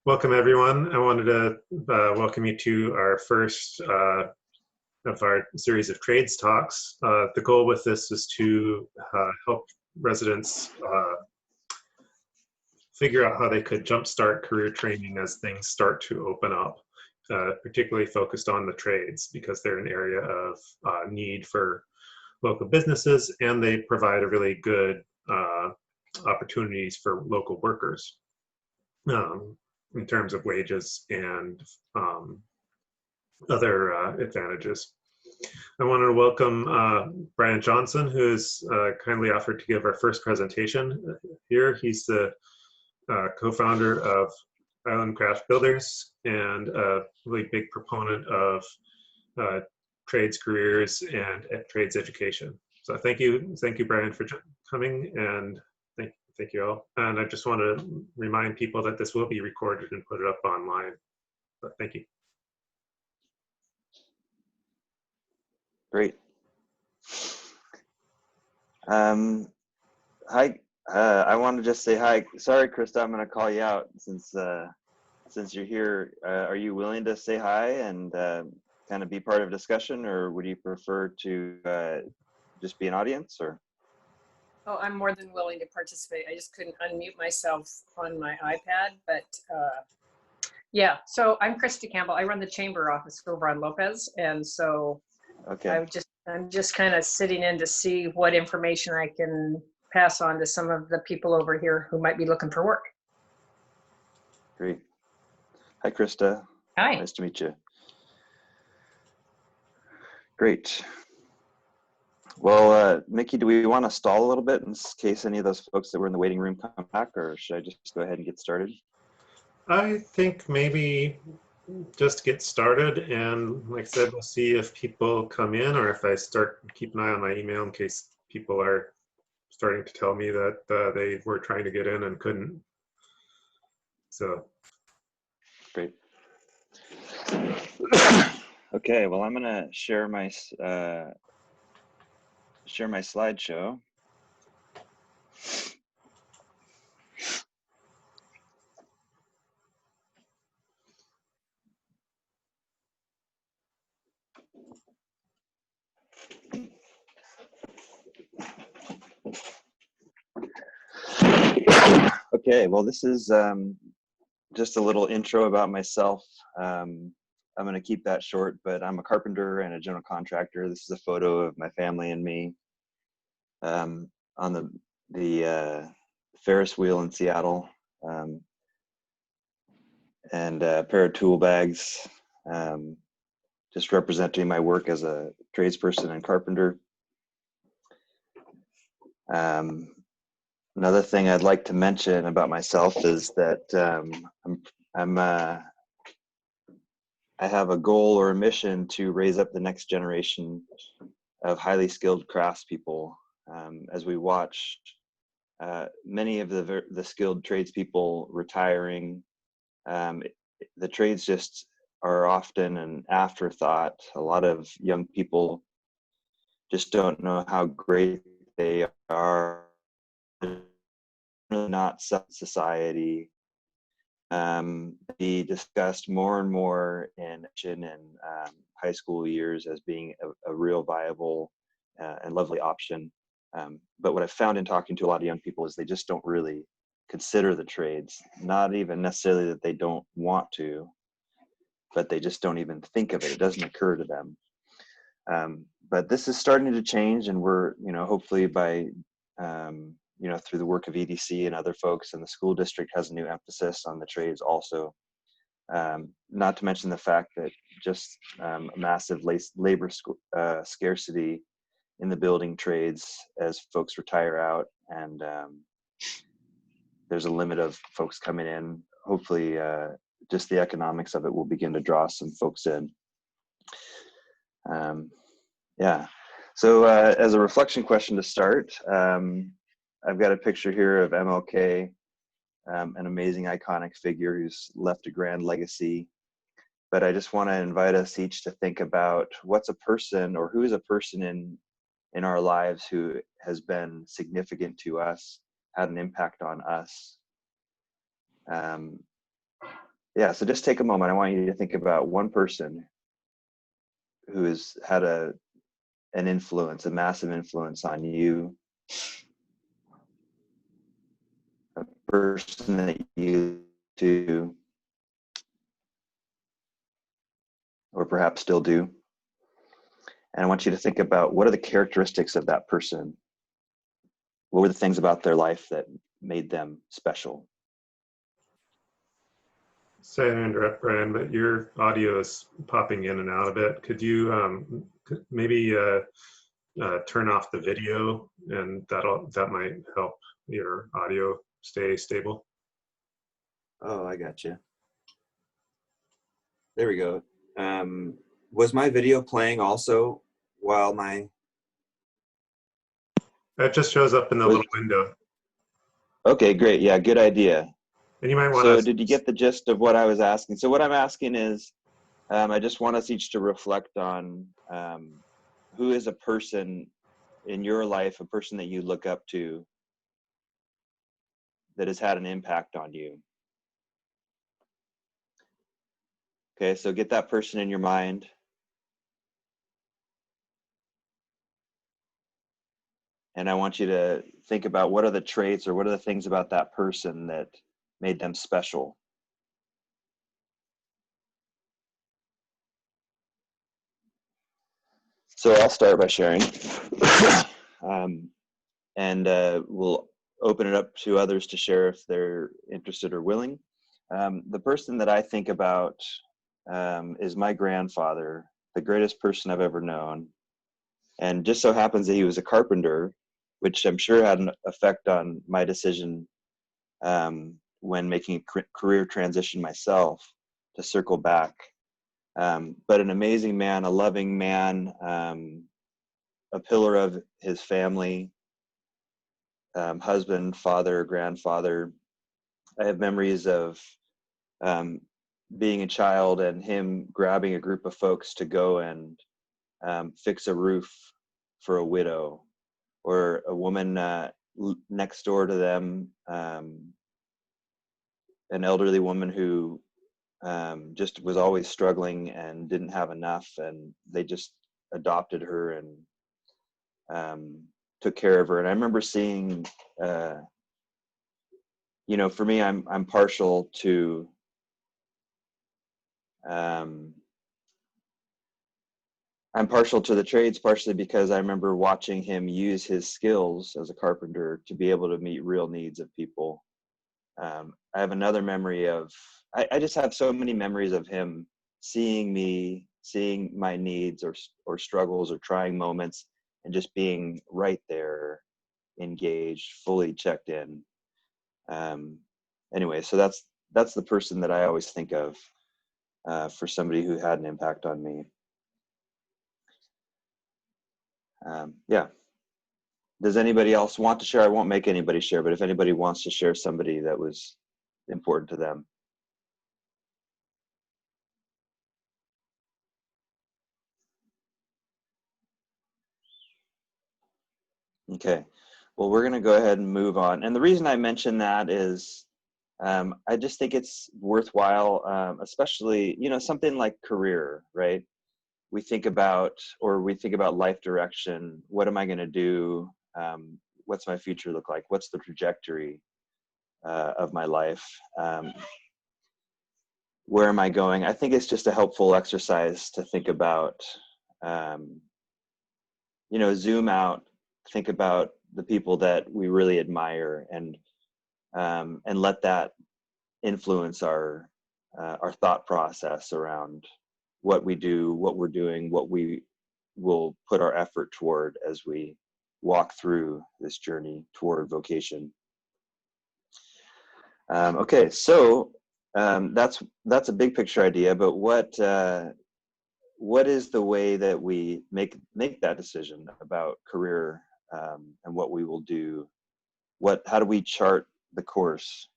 Welcome, everyone. I wanted to welcome you to our first of our series of trades talks. The goal with this is to help residents figure out how they could jumpstart career training as things start to open up, particularly focused on the trades because they're an area of need for local businesses and they provide a really good opportunities for local workers. In terms of wages and other advantages. I wanted to welcome Bryan Johnson, who has kindly offered to give our first presentation here. He's the co-founder of Island Craft Builders and a really big proponent of trades careers and trades education. So thank you, Bryan, for coming, and thank you all. And I just want to remind people that this will be recorded and put it up online. But thank you. Great. Hi. I want to just say hi. Sorry, Krista, I'm going to call you out since you're here. Are you willing to say hi and kind of be part of a discussion, or would you prefer to just be an audience? Or? Oh, I'm more than willing to participate. I just couldn't unmute myself on my iPad, but yeah. So I'm Krista Campbell. I run the chamber office over on Lopez, and so okay. I'm just kind of sitting in to see what information I can pass on to some of the people over here who might be looking for work. Great. Hi, Krista. Hi. Nice to meet you. Great. Well, Mickey, do we want to stall a little bit in case any of those folks that were in the waiting room come back, or should I just go ahead and get started? I think maybe just get started, and like I said, we'll see if people come in, or if I start keep an eye on my email in case people are starting to tell me that they were trying to get in and couldn't. So. Great. Okay, well, I'm gonna share my slideshow. Okay, well, this is just a little intro about myself. I'm going to keep that short, but I'm a carpenter and a general contractor. This is a photo of my family and me on the Ferris wheel in Seattle, and a pair of tool bags, just representing my work as a tradesperson and carpenter. Another thing I'd like to mention about myself is that I have a goal or a mission to raise up the next generation of highly skilled craftspeople. As we watch many of the skilled tradespeople retiring, the trades just are often an afterthought. A lot of young people just don't know how great they are. Not society. Be discussed more and more in high school years as being a real viable and lovely option. But what I've found in talking to a lot of young people is they just don't really consider the trades. Not even necessarily that they don't want to, but they just don't even think of it. It doesn't occur to them. But this is starting to change, and we're, hopefully by through the work of EDC and other folks, and the school district has a new emphasis on the trades also. Not to mention the fact that just a massive labor scarcity in the building trades as folks retire out, and there's a limit of folks coming in. Hopefully, just the economics of it will begin to draw some folks in. Yeah. So as a reflection question to start, I've got a picture here of MLK, an amazing iconic figure who's left a grand legacy. But I just want to invite us each to think about what's a person, or who is a person in our lives who has been significant to us, had an impact on us. Yeah, so just take a moment. I want you to think about one person who has had an influence, a massive influence on you, a person that you do, or perhaps still do. And I want you to think about, what are the characteristics of that person? What were the things about their life that made them special? Sorry to interrupt, Brian, but your audio is popping in and out a bit. Could you maybe turn off the video, and that might help your audio stay stable? Oh, I got you. There we go. Was my video playing also while my... That just shows up in the little window. Okay, great. Yeah, good idea. And you might want So to... did you get the gist of what I was asking? So what I'm asking is, I just want us each to reflect on who is a person in your life, a person that you look up to that has had an impact on you. Okay, so get that person in your mind. And I want you to think about, what are the traits or what are the things about that person that made them special? So I'll start by sharing. And we'll open it up to others to share if they're interested or willing. The person that I think about is my grandfather, the greatest person I've ever known. And just so happens that he was a carpenter, which I'm sure had an effect on my decision when making a career transition myself, to circle back. But an amazing man, a loving man, a pillar of his family, husband, father, grandfather. I have memories of being a child and him grabbing a group of folks to go and fix a roof for a widow, or a woman next door to them, an elderly woman who just was always struggling and didn't have enough, and they just adopted her and took care of her. And I remember seeing, you know, for me, I'm partial to the trades, partially because I remember watching him use his skills as a carpenter to be able to meet real needs of people. I have another memory of, I just have so many memories of him seeing me, seeing my needs or struggles or trying moments, and just being right there, engaged, fully checked in. Anyway, so that's the person that I always think of for somebody who had an impact on me. Yeah. Does anybody else want to share? I won't make anybody share, but if anybody wants to share somebody that was important to them. Okay. Well, we're going to go ahead and move on. And the reason I mention that is I just think it's worthwhile, especially, you know, something like career, right? We think about life direction. What am I going to do? What's my future look like? What's the trajectory of my life? Where am I going? I think it's just a helpful exercise to think about, you know, zoom out, think about the people that we really admire, and let that influence our thought process around what we do, what we're doing, what we will put our effort toward as we walk through this journey toward vocation. Okay, so that's a big picture idea, but what is the way that we make that decision about career and what we will do? How do we chart the course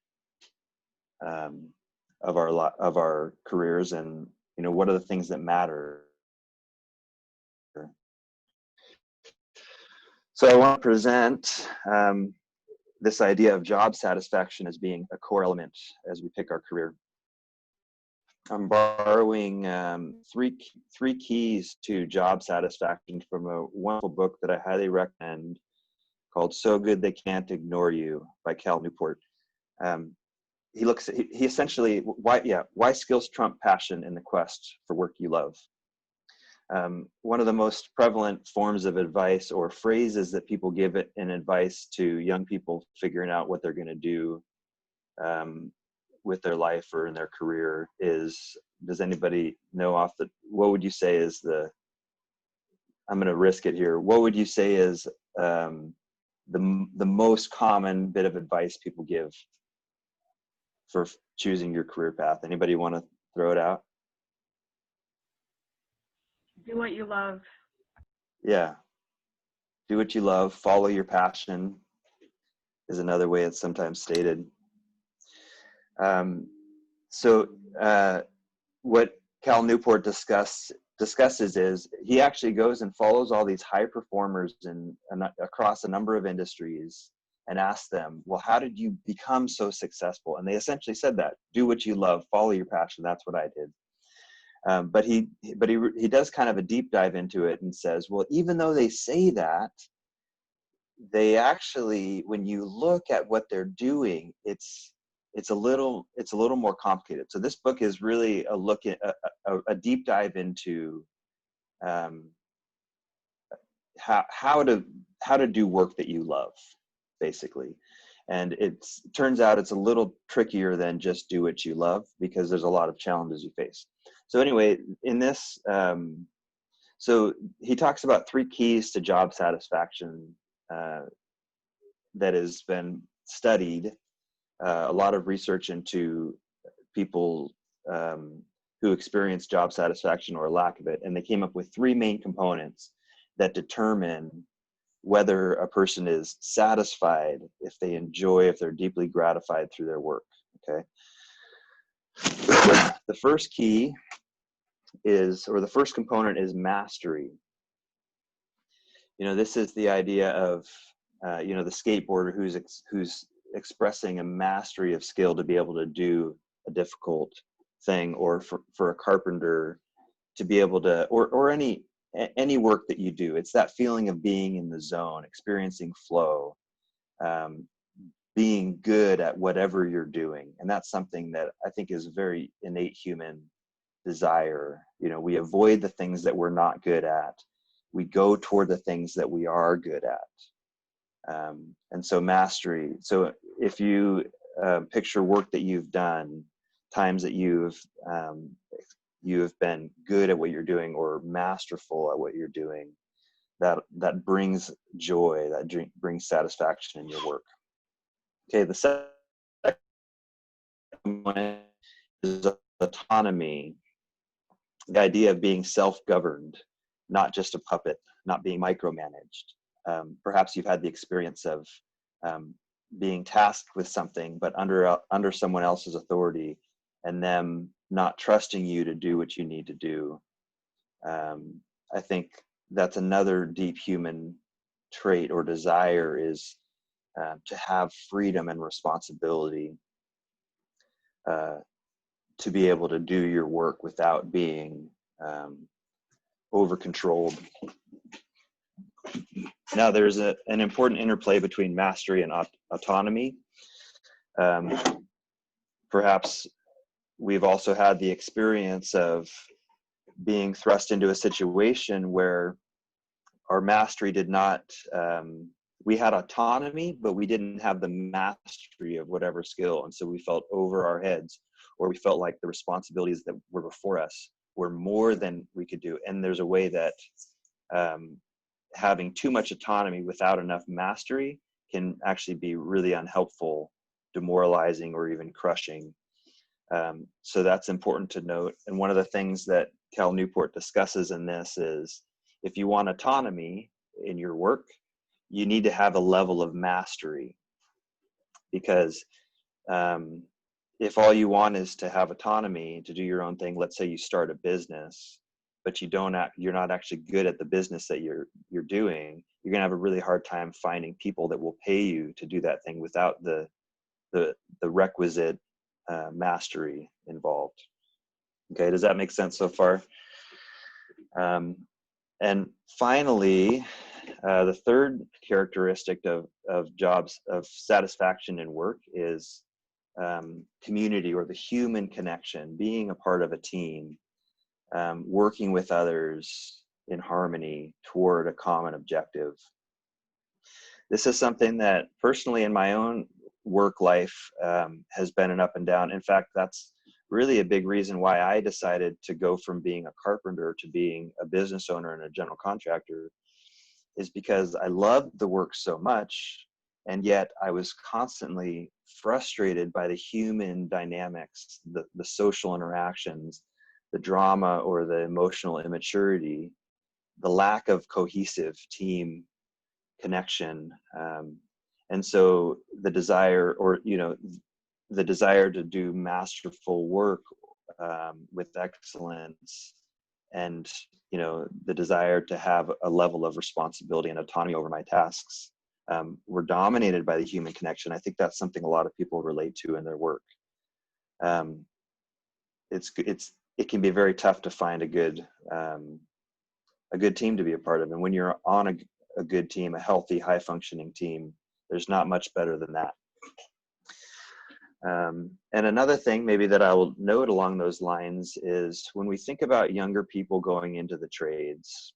of our careers, and, you know, what are the things that matter? So I want to present this idea of job satisfaction as being a core element as we pick our career. I'm borrowing three keys to job satisfaction from a wonderful book that I highly recommend called "So Good They Can't Ignore You" by Cal Newport. Um, he essentially why skills trump passion in the quest for work you love. One of the most prevalent forms of advice or phrases that people give it in advice to young people figuring out what they're going to do with their life or in their career is, does anybody know what would you say is I'm going to risk it here. What would you say is the most common bit of advice people give for choosing your career path? Anybody want to throw it out? Do what you love. Yeah. Do what you love, follow your passion is another way it's sometimes stated. So what Cal Newport discusses is he actually goes and follows all these high performers across a number of industries and asks them, well, how did you become so successful? And they essentially said that, do what you love, follow your passion. That's what I did. But he does kind of a deep dive into it and says, well, even though they say that, they actually, when you look at what they're doing, it's a little more complicated. So this book is really a look at a deep dive into how to do work that you love, basically. And it turns out it's a little trickier than just do what you love, because there's a lot of challenges you face. So anyway, in this, so he talks about 3 keys to job satisfaction that has been studied. A lot of research into people who experience job satisfaction or lack of it, and they came up with 3 main components that determine whether a person is satisfied, if they enjoy, if they're deeply gratified through their work. Okay. The first key is, or the first component is mastery. This is the idea of the skateboarder who's expressing a mastery of skill to be able to do a difficult thing, or for a carpenter to be able to, or any work that you do. It's that feeling of being in the zone, experiencing flow, being good at whatever you're doing. And that's something that I think is a very innate human desire. We avoid the things that we're not good at. We go toward the things that we are good at. And so mastery. So if you picture work that you've done, times that you have been good at what you're doing or masterful at what you're doing, that brings joy, that brings satisfaction in your work. Okay, the second one is autonomy. The idea of being self-governed, not just a puppet, not being micromanaged. Perhaps you've had the experience of being tasked with something, but under someone else's authority, and them not trusting you to do what you need to do. I think that's another deep human trait or desire, is to have freedom and responsibility, to be able to do your work without being over-controlled. Now, there's an important interplay between mastery and autonomy. Perhaps we've also had the experience of being thrust into a situation where our mastery did not, we had autonomy, but we didn't have the mastery of whatever skill. And so we felt over our heads, or we felt like the responsibilities that were before us were more than we could do. And there's a way that having too much autonomy without enough mastery can actually be really unhelpful, demoralizing, or even crushing. So that's important to note. And one of the things that Cal Newport discusses in this is, if you want autonomy in your work, you need to have a level of mastery. Because if all you want is to have autonomy to do your own thing, let's say you start a business, but you're not actually good at the business that you're doing, you're gonna have a really hard time finding people that will pay you to do that thing without the requisite mastery involved. Okay, does that make sense so far? And finally, the third characteristic of jobs of satisfaction in work is community, or the human connection, being a part of a team, working with others in harmony toward a common objective. This is something that personally in my own work life has been an up and down. In fact, that's really a big reason why I decided to go from being a carpenter to being a business owner and a general contractor, is because I loved the work so much, and yet I was constantly frustrated by the human dynamics, the social interactions, the drama or the emotional immaturity, the lack of cohesive team connection. And so the desire, or, the desire to do masterful work with excellence, and, the desire to have a level of responsibility and autonomy over my tasks, were dominated by the human connection. I think that's something a lot of people relate to in their work. It can be very tough to find a good team to be a part of. And when you're on a good team, a healthy, high functioning team, there's not much better than that. And another thing maybe that I will note along those lines is when we think about younger people going into the trades,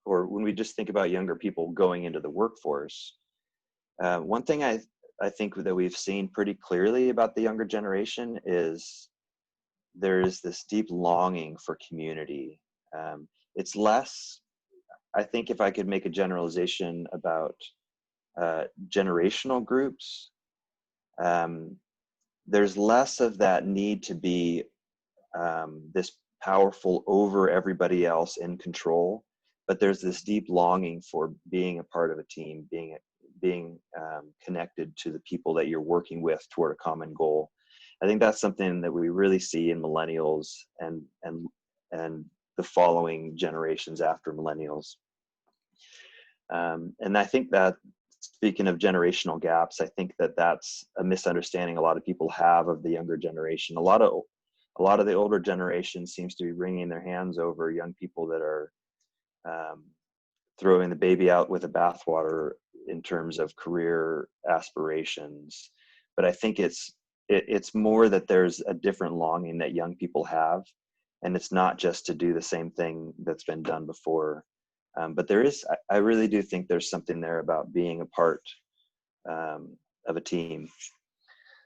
or when we just think about younger people going into the workforce, one thing I think that we've seen pretty clearly about the younger generation is there's this deep longing for community. It's less, I think if I could make a generalization about generational groups, there's less of that need to be this powerful over everybody else, in control, but there's this deep longing for being a part of a team, being connected to the people that you're working with toward a common goal. I think that's something that we really see in millennials and the following generations after millennials. And I think that, speaking of generational gaps, I think that that's a misunderstanding a lot of people have of the younger generation. A lot of the older generation seems to be wringing their hands over young people that are throwing the baby out with the bathwater in terms of career aspirations. But I think it's more that there's a different longing that young people have, and it's not just to do the same thing that's been done before. But I really do think there's something there about being a part of a team.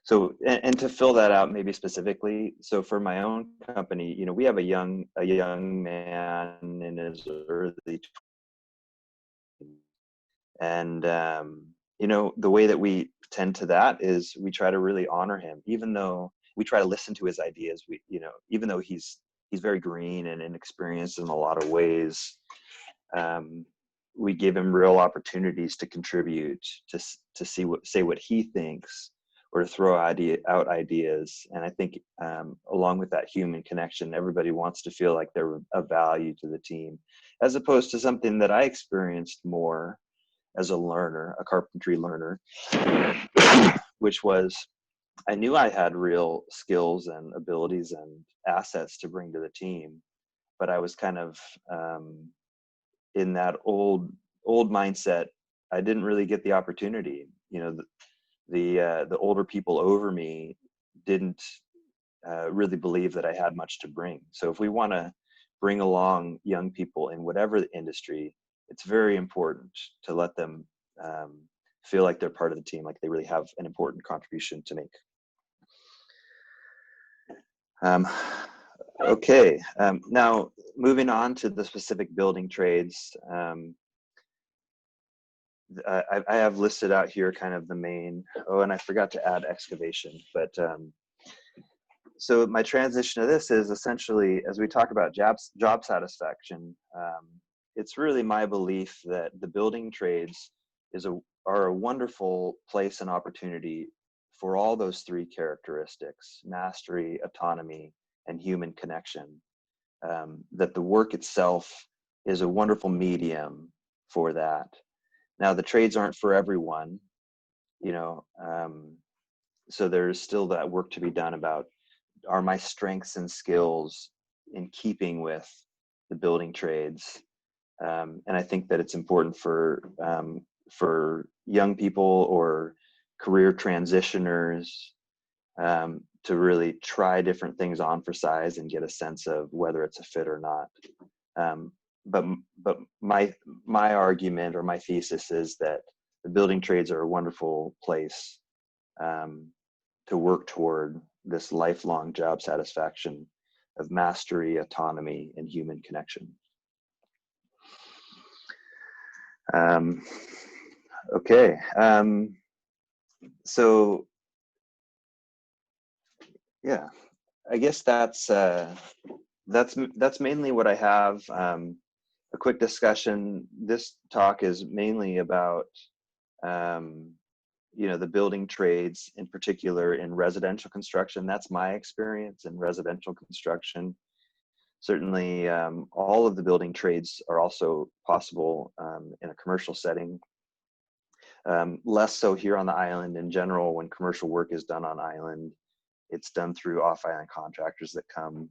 So, and to fill that out maybe specifically, so for my own company, we have a young man in his early 20s. And, the way that we tend to that is we try to really honor him, even though we try to listen to his ideas. Even though he's very green and inexperienced in a lot of ways, we give him real opportunities to contribute, to say what he thinks, or to throw out ideas. And I think along with that human connection, everybody wants to feel like they're of value to the team, as opposed to something that I experienced more as a learner, a carpentry learner, which was, I knew I had real skills and abilities and assets to bring to the team, but I was kind of in that old mindset. I didn't really get the opportunity. The older people over me didn't really believe that I had much to bring. So if we want to bring along young people in whatever the industry, it's very important to let them feel like they're part of the team, like they really have an important contribution to make. Okay, now moving on to the specific building trades. I have listed out here kind of the main, and I forgot to add excavation, but so my transition to this is essentially, as we talk about job satisfaction, it's really my belief that the building trades are a wonderful place and opportunity for all those three characteristics: mastery, autonomy, and human connection. That the work itself is a wonderful medium for that. Now, the trades aren't for everyone, so there's still that work to be done about are my strengths and skills in keeping with the building trades? And I think that it's important for young people or career transitioners to really try different things on for size and get a sense of whether it's a fit or not. But my argument or my thesis is that the building trades are a wonderful place to work toward this lifelong job satisfaction of mastery, autonomy, and human connection. Okay, so yeah, I guess that's mainly what I have. A quick discussion. This talk is mainly about the building trades, in particular in residential construction. That's my experience in residential construction. Certainly, all of the building trades are also possible in a commercial setting. Less so here on the island. In general, when commercial work is done on island, it's done through off-island contractors that come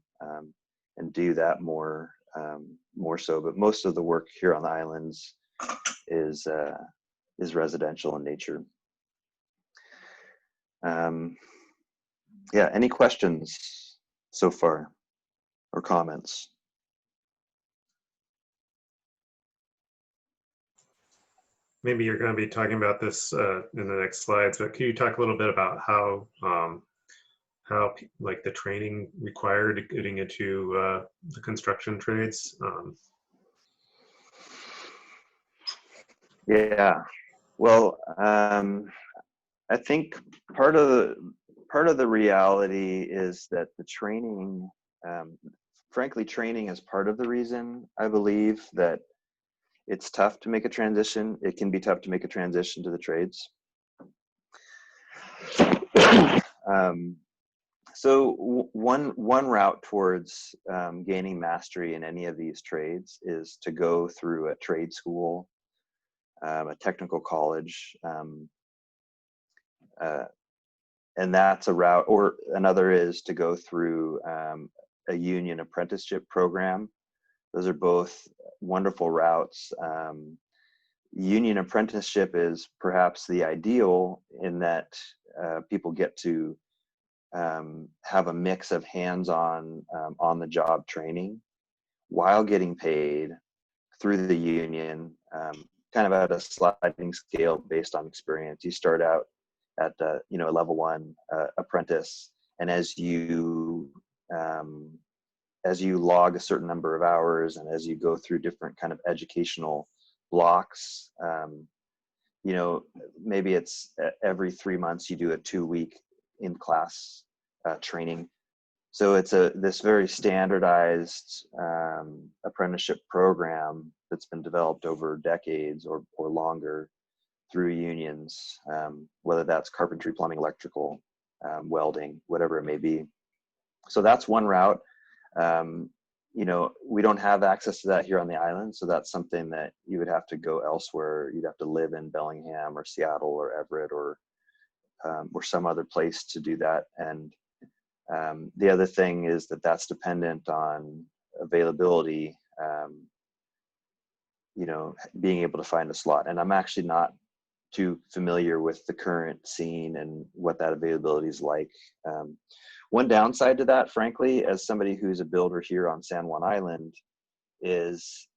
and do that more so. But most of the work here on the islands is residential in nature. Yeah, any questions so far or comments? Maybe you're going to be talking about this in the next slides, but can you talk a little bit about how like the training required getting into the construction trades? Yeah, well, I think part of the reality is that the training, frankly, training is part of the reason I believe that it's tough to make a transition. It can be tough to make a transition to the trades. So one route towards gaining mastery in any of these trades is to go through a trade school, a technical college, and that's a route. Or another is to go through a union apprenticeship program. Those are both wonderful routes. Union apprenticeship is perhaps the ideal in that people get to have a mix of hands-on, on-the-job training while getting paid through the union, kind of at a sliding scale based on experience. You start out at a level 1 apprentice, and as you log a certain number of hours and as you go through different kind of educational blocks, maybe it's every 3 months you do a 2-week in-class training. So it's this very standardized apprenticeship program that's been developed over decades or longer through unions, whether that's carpentry, plumbing, electrical, welding, whatever it may be. So that's one route. We don't have access to that here on the island, so that's something that you would have to go elsewhere. You'd have to live in Bellingham or Seattle or Everett or some other place to do that. And the other thing is that that's dependent on availability, being able to find a slot. And I'm actually not too familiar with the current scene and what that availability is like. One downside to that, frankly, as somebody who's a builder here on San Juan Island, is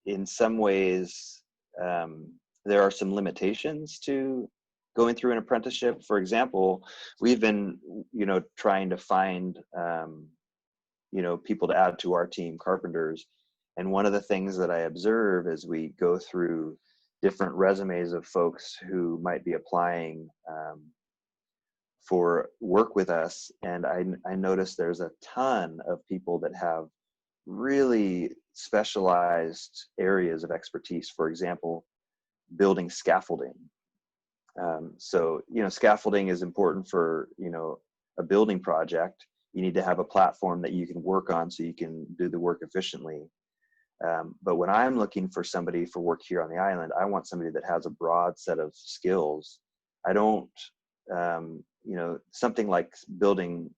in some ways there are some limitations to going through an apprenticeship. For example, we've been, trying to find, people to add to our team, carpenters. And one of the things that I observe as we go through different resumes of folks who might be applying for work with us, and I notice there's a ton of people that have really specialized areas of expertise. For example, building scaffolding. So scaffolding is important for a building project. You need to have a platform that you can work on so you can do the work efficiently. But when I'm looking for somebody for work here on the island, I want somebody that has a broad set of skills. I don't, something like building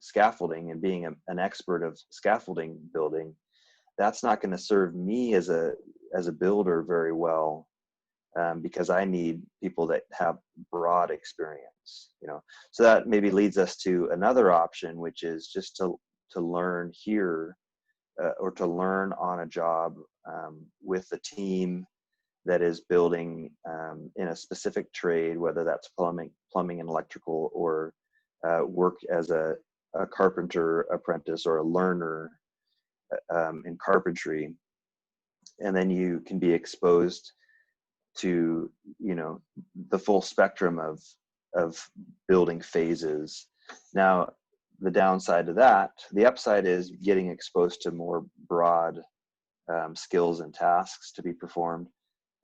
scaffolding and being an expert of scaffolding building, that's not going to serve me as a builder very well, because I need people that have broad experience. So that maybe leads us to another option, which is just to learn here, or to learn on a job with a team that is building in a specific trade, whether that's plumbing and electrical, or work as a carpenter apprentice or a learner in carpentry. And then you can be exposed to the full spectrum of building phases. Now, the downside to that, the upside is getting exposed to more broad skills and tasks to be performed.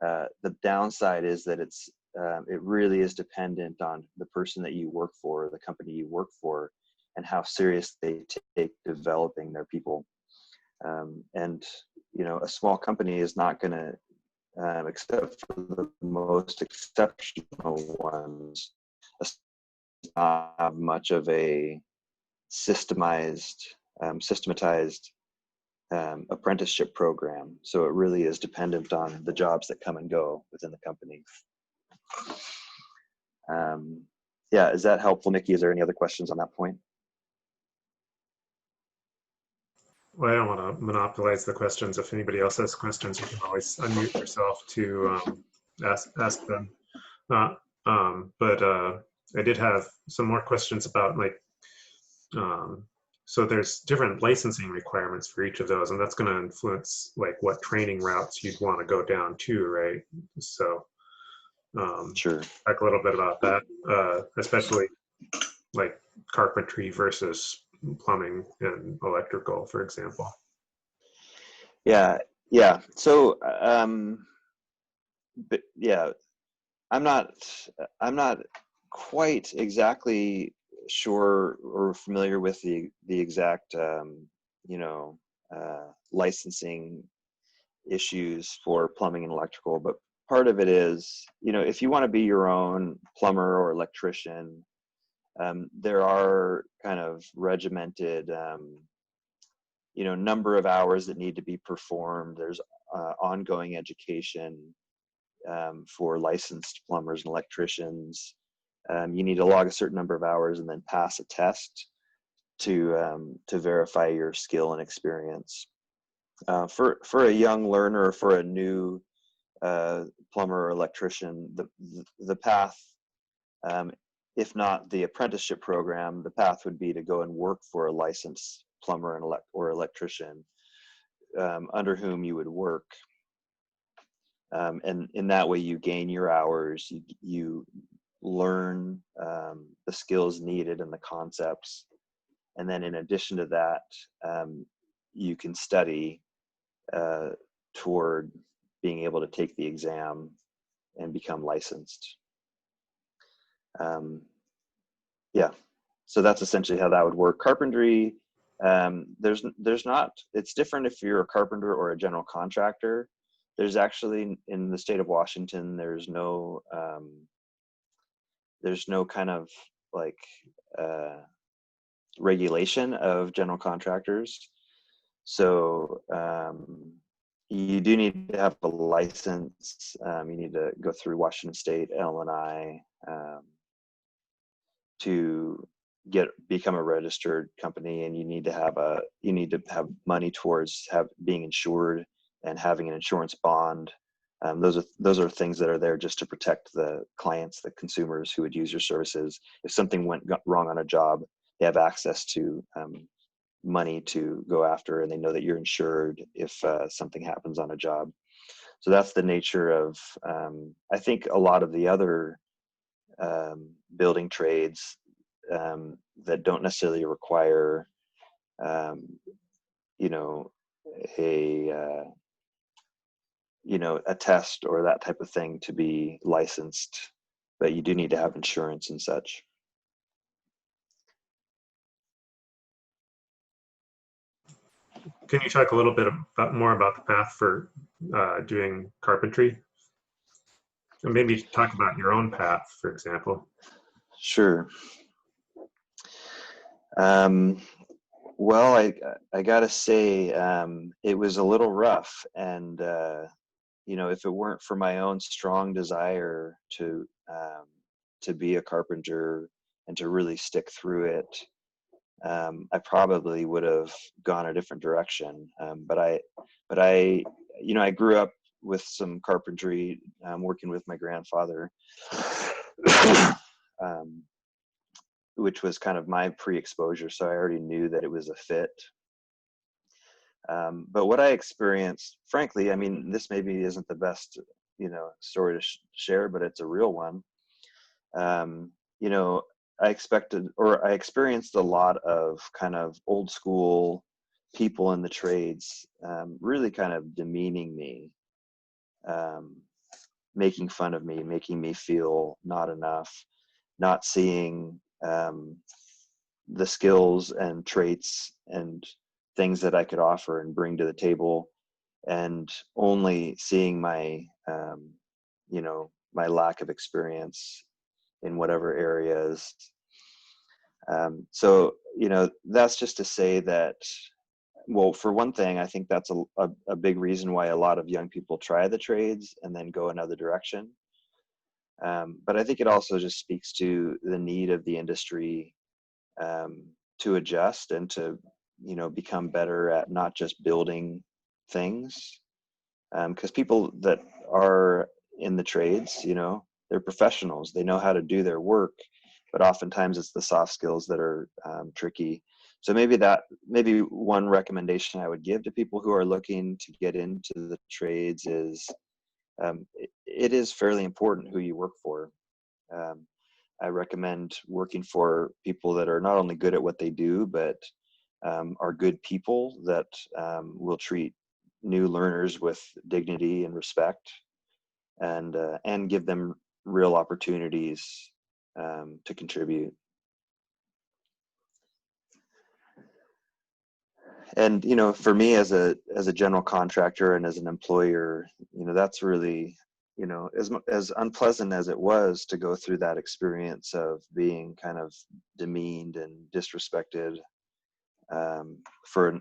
The downside is that it really is dependent on the person that you work for, the company you work for, and how serious they take developing their people. And a small company is not going to, except for the most exceptional ones, not have much of a systematized apprenticeship program. So it really is dependent on the jobs that come and go within the company. Yeah, is that helpful, Nikki? Is there any other questions on that point? Well, I don't want to monopolize the questions. If anybody else has questions, you can always unmute yourself to ask them. But I did have some more questions about so there's different licensing requirements for each of those, and that's going to influence what training routes you'd want to go down to, right? So Sure. Talk a little bit about that, especially like carpentry versus plumbing and electrical, for example. Yeah. So, but yeah, I'm not quite exactly sure or familiar with the exact licensing issues for plumbing and electrical, but part of it is, if you want to be your own plumber or electrician, there are kind of regimented number of hours that need to be performed. There's ongoing education for licensed plumbers and electricians. You need to log a certain number of hours and then pass a test to verify your skill and experience. For a young learner, or for a new plumber or electrician, the path, if not the apprenticeship program, the path would be to go and work for a licensed plumber or electrician under whom you would work. And in that way, you gain your hours, you learn the skills needed and the concepts. And then in addition to that, you can study toward being able to take the exam and become licensed. Yeah, so that's essentially how that would work. Carpentry, there's not, it's different if you're a carpenter or a general contractor. There's actually, in the state of Washington, there's no kind of regulation of general contractors. So you do need to have a license. You need to go through Washington State L&I to become a registered company, and you need to have money towards being insured and having an insurance bond. Those are things that are there just to protect the clients, the consumers who would use your services. If something went wrong on a job, they have access to money to go after, and they know that you're insured if something happens on a job. So that's the nature of, I think, a lot of the other building trades that don't necessarily require, a test or that type of thing to be licensed, but you do need to have insurance and such. Can you talk a little bit more about the path for doing carpentry? And maybe talk about your own path, for example. Sure. Well, I gotta say, it was a little rough, and if it weren't for my own strong desire to be a carpenter and to really stick through it, I probably would have gone a different direction. But I, I grew up with some carpentry, working with my grandfather, um, which was kind of my pre-exposure. So I already knew that it was a fit. But what I experienced, frankly, I mean, this maybe isn't the best, story to share, but it's a real one. Um, you know, I experienced a lot of kind of old school people in the trades, really kind of demeaning me, um, making fun of me, making me feel not enough, not seeing the skills and traits and things that I could offer and bring to the table, and only seeing my lack of experience in whatever areas. So, that's just to say that, well, for one thing, I think that's a big reason why a lot of young people try the trades and then go another direction. But I think it also just speaks to the need of the industry, to adjust and to, become better at not just building things. Because people that are in the trades, they're professionals. They know how to do their work, but oftentimes it's the soft skills that are tricky. So maybe one recommendation I would give to people who are looking to get into the trades is, it is fairly important who you work for. Um, I recommend working for people that are not only good at what they do, but are good people that will treat new learners with dignity and respect, and give them real opportunities to contribute. And for me as a general contractor and as an employer, that's really, as unpleasant as it was to go through that experience of being kind of demeaned and disrespected,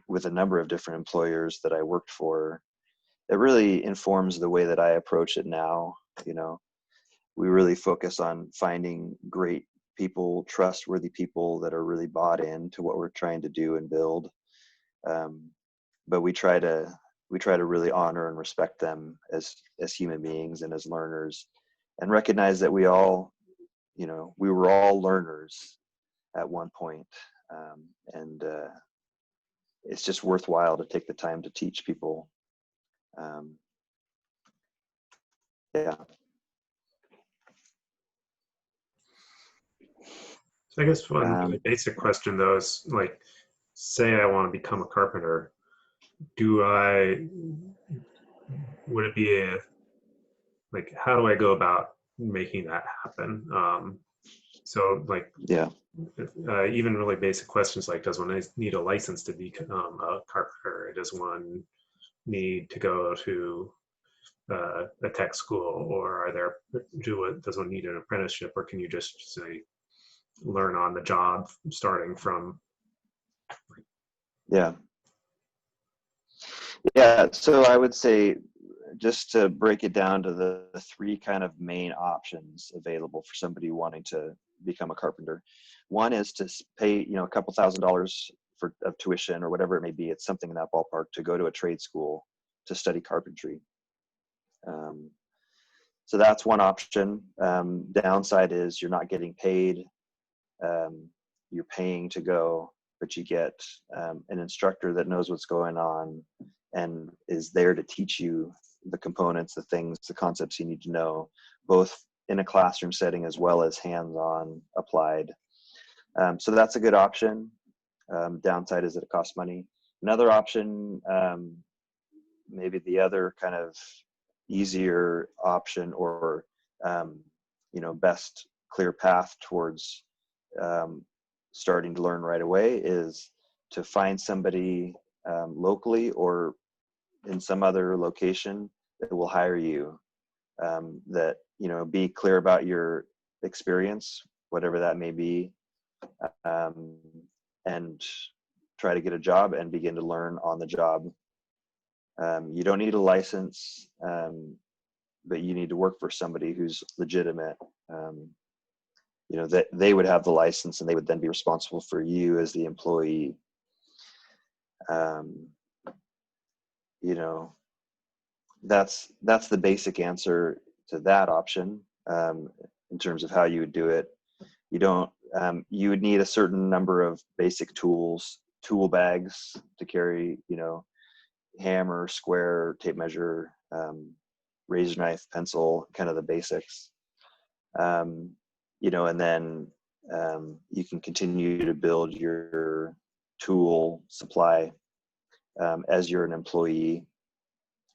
with a number of different employers that I worked for, it really informs the way that I approach it now. We really focus on finding great people, trustworthy people that are really bought into what we're trying to do and build. But we try to really honor and respect them as human beings and as learners, and recognize that we were all learners at one point. And it's just worthwhile to take the time to teach people. Yeah. So I guess one really basic question though is, like, say I want to become a carpenter, would it be how do I go about making that happen? So like, Yeah. even really basic questions like, does one need a license to become a carpenter? Does one need to go to a tech school, or does one need an apprenticeship, or can you just say learn on the job starting from? Yeah. So I would say, just to break it down to the three kind of main options available for somebody wanting to become a carpenter. One is to pay, a couple $1,000s of tuition or whatever it may be. It's something in that ballpark, to go to a trade school to study carpentry. So that's one option. Downside is you're not getting paid. You're paying to go, but you get an instructor that knows what's going on and is there to teach you the components, the things, the concepts you need to know, both in a classroom setting as well as hands-on applied. So that's a good option. Downside is that it costs money. Another option, maybe the other kind of easier option, or best clear path towards starting to learn right away, is to find somebody locally or in some other location that will hire you, that be clear about your experience, whatever that may be, and try to get a job and begin to learn on the job. You don't need a license, but you need to work for somebody who's legitimate. You know, that they would have the license and they would then be responsible for you as the employee. You know, that's the basic answer to that option. In terms of how you would do it, you don't. You would need a certain number of basic tools, tool bags to carry. You know, hammer, square, tape measure, razor knife, pencil, kind of the basics. You know, and then you can continue to build your tool supply as you're an employee.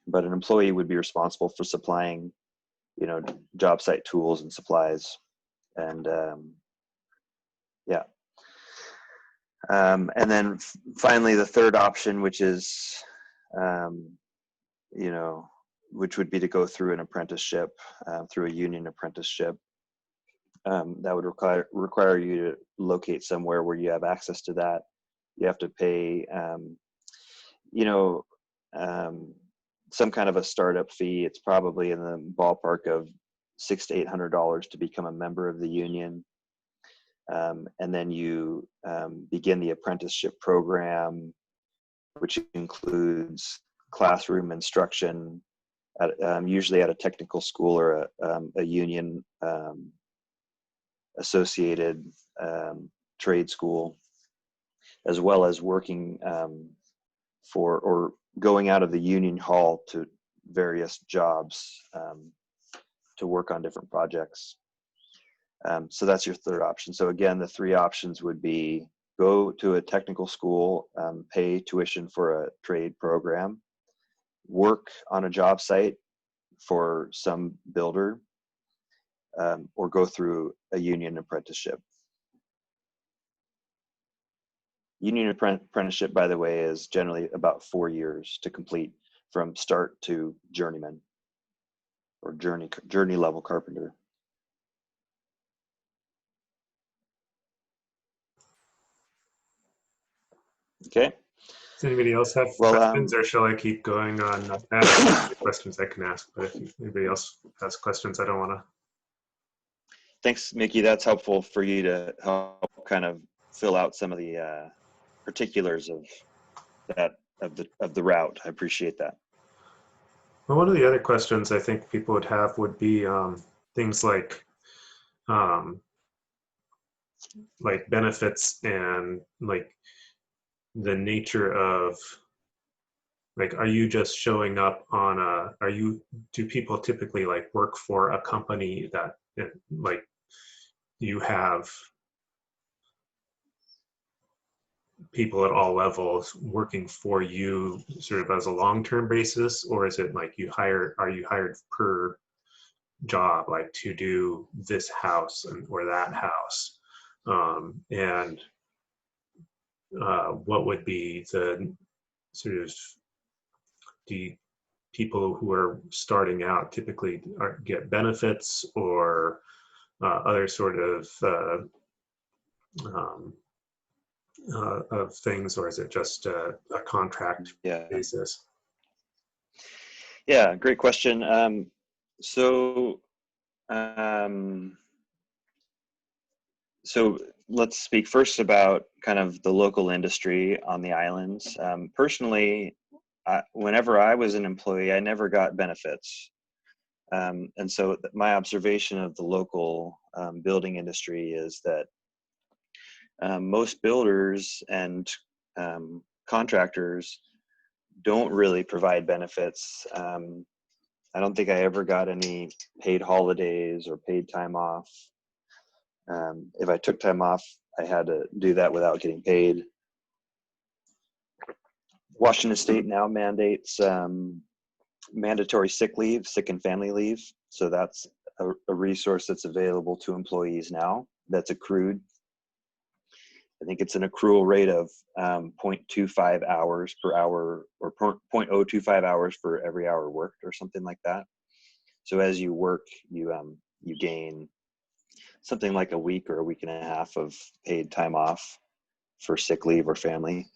But an employee would be responsible for supplying, you know, job site tools and supplies. And yeah. And then finally, the third option, which is, you know, which would be to go through an apprenticeship, through a union apprenticeship. That would require you to locate somewhere where you have access to that. You have to pay, you know, some kind of a startup fee. It's probably in the ballpark of $600 to $800 to become a member of the union. And then you begin the apprenticeship program, which includes classroom instruction, usually at a technical school or a union associated trade school, as well as working for or going out of the union hall to various jobs to work on different projects. So that's your third option. So again, the three options would be go to a technical school, pay tuition for a trade program, work on a job site for some builder, or go through a union apprenticeship. Union apprenticeship, by the way, is generally about 4 years to complete from start to journeyman or journey level carpenter. Okay. Does anybody else have questions, or shall I keep going on? Questions I can ask, but if anybody else has questions, I don't want to. Thanks, Mickey. That's helpful for you to help kind of fill out some of the particulars of that of the route. I appreciate that. Well, one of the other questions I think people would have would be things like benefits and like the nature of, like, are you just showing up on do people typically like work for a company that like you have people at all levels working for you sort of as a long-term basis, or is it like are you hired per job, like to do this house or that house? And what would be the sort of the people who are starting out typically get benefits or other sort of things, or is it just a contract basis? Yeah, great question. So let's speak first about kind of the local industry on the islands. Personally, whenever I was an employee, I never got benefits. And so my observation of the local building industry is that most builders and contractors don't really provide benefits. I don't think I ever got any paid holidays or paid time off. If I took time off, I had to do that without getting paid. Washington State now mandates mandatory sick leave, sick and family leave. So that's a resource that's available to employees now that's accrued. I think it's an accrual rate of 0.25 hours per hour, or 0.025 hours for every hour worked, or something like that. So as you work, you gain something like a week or a week and a half of paid time off. for sick leave or family.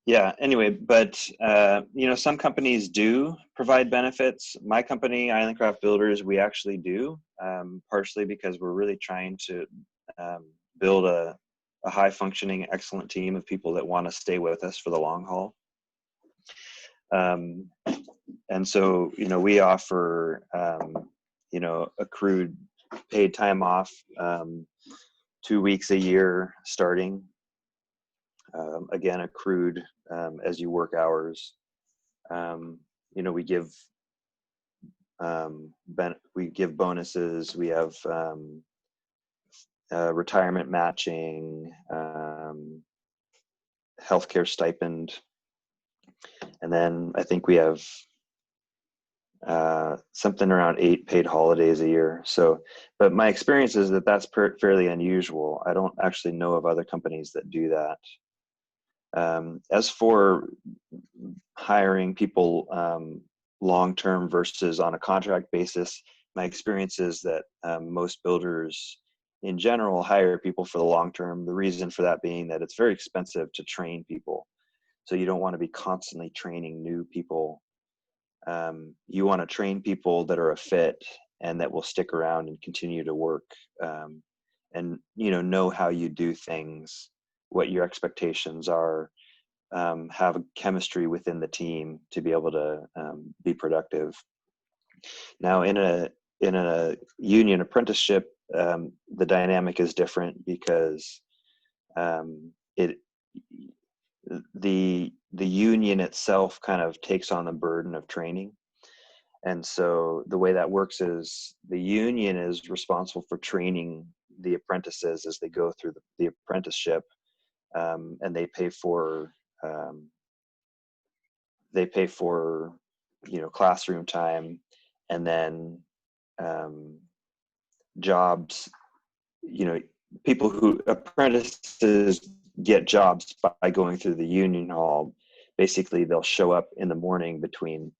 Yeah, anyway, but some companies do provide benefits. My company, Island Craft Builders, we actually do, partially because we're really trying to build a high functioning, excellent team of people that want to stay with us for the long haul. And so, we offer, accrued paid time off, 2 weeks a year starting. Again, accrued as you work hours. We give bonuses. We have retirement matching, healthcare stipend, and then I think we have something around 8 paid holidays a year. So, but my experience is that that's fairly unusual. I don't actually know of other companies that do that. As for hiring people long-term versus on a contract basis, my experience is that most builders in general hire people for the long term. The reason for that being that it's very expensive to train people. So you don't want to be constantly training new people. You want to train people that are a fit and that will stick around and continue to work, and know how you do things, what your expectations are, have a chemistry within the team to be able to be productive. Now, in a union apprenticeship, the dynamic is different because the union itself kind of takes on the burden of training. And so the way that works is the union is responsible for training the apprentices as they go through the apprenticeship, and they pay for classroom time, and then jobs. People who apprentices get jobs by going through the union hall. Basically, they'll show up in the morning between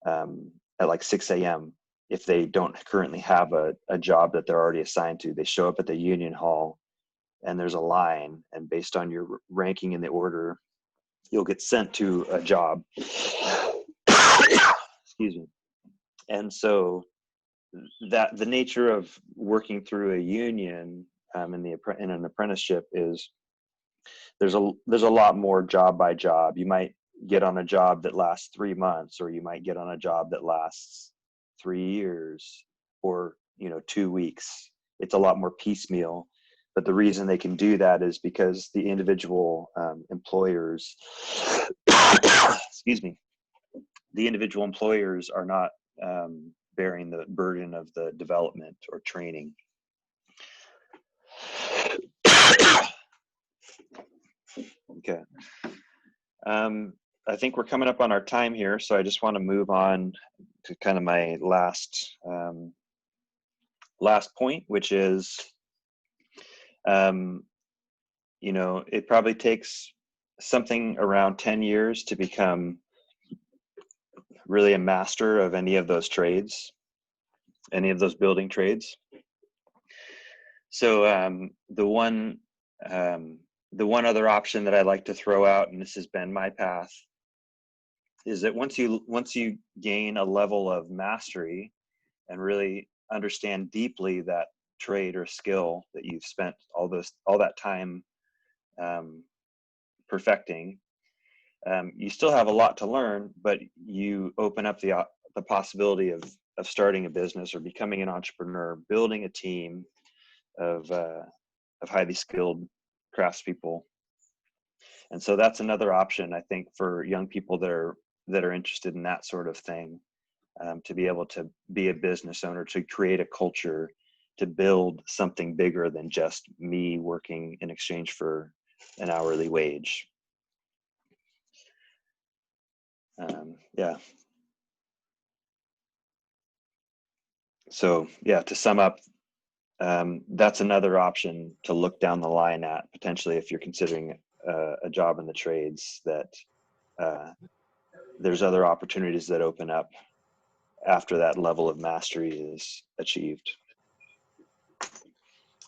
at like 6 a.m. If they don't currently have a job that they're already assigned to. They show up at the union hall, and there's a line, and based on your ranking in the order, you'll get sent to a job. Excuse me. And so that the nature of working through a union in an apprenticeship is there's a lot more job by job. You might get on a job that lasts 3 months, or you might get on a job that lasts 3 years, or 2 weeks. It's a lot more piecemeal. But the reason they can do that is because the individual employers, excuse me, the individual employers are not bearing the burden of the development or training. Okay. I think we're coming up on our time here, so I just want to move on to kind of my last point, which is, it probably takes something around 10 years to become really a master of any of those trades, any of those building trades. So the one other option that I like to throw out, and this has been my path, is that once you gain a level of mastery and really understand deeply that trade or skill that you've spent all that time perfecting, you still have a lot to learn, but you open up the possibility of starting a business or becoming an entrepreneur, building a team of highly skilled craftspeople. And so that's another option, I think, for young people that are interested in that sort of thing, to be able to be a business owner, to create a culture, to build something bigger than just me working in exchange for an hourly wage. Yeah. So yeah, to sum up, that's another option to look down the line at, potentially, if you're considering a job in the trades, that there's other opportunities that open up after that level of mastery is achieved.